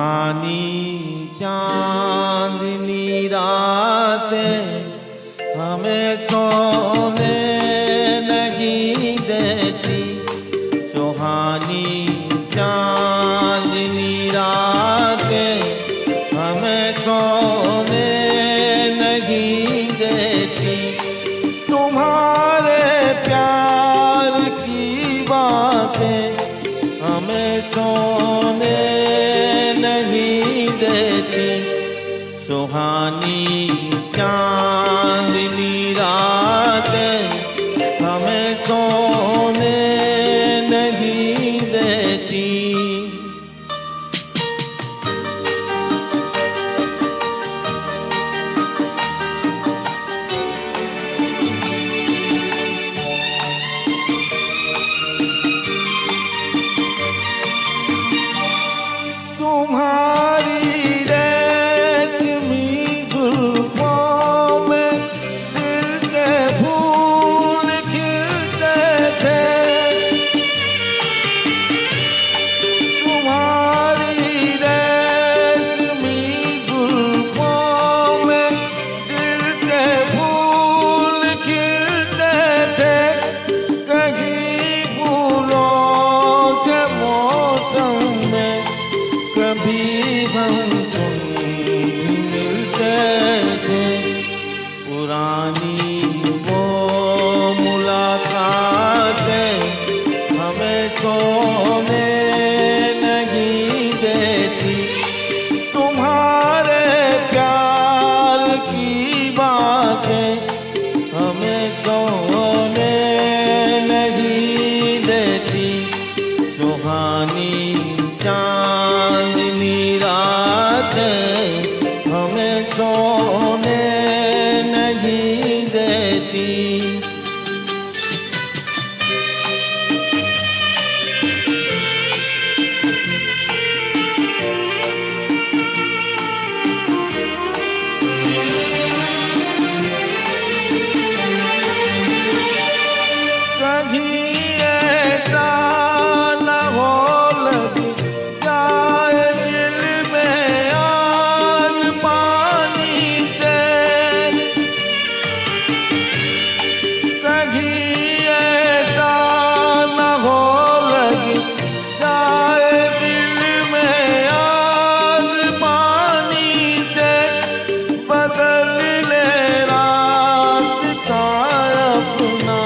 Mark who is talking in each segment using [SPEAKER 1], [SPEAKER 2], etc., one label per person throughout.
[SPEAKER 1] सुहानी चांदनी रातें हमें सोने नहीं देती। सुहानी चांदनी रातें हमें सोने नहीं देती। तुम्हारे प्यार की बातें हमें सोने नहीं देती। सुहानी चांदनी रातें हमें सोने नहीं देती। तुम्हारी रेशमी जुल्फों में दिल के फूल खिलते थे। तुम्हारी रेशमी जुल्फों में दिल के फूल खिलते थे। कहीं फूलों के मौसम में कभी हम तुम मिलते थे। पुरानी वो मुलाकातें हमें सोने नहीं देती। तुम्हारे प्यार की बातें हमें सोने नहीं देती। सुहानी चांदनी रातें हमें सोने नहीं देती। कहीं ऐसा न हो लगी जाए दिल में आग पानी से। कहीं ऐसा न हो लगी जाए दिल में आग पानी से। बदल ले रात का अपना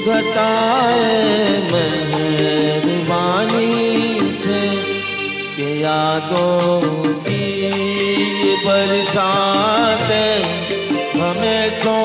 [SPEAKER 1] घटाए मेहरबानी से। के यादों की बरसात हमें तो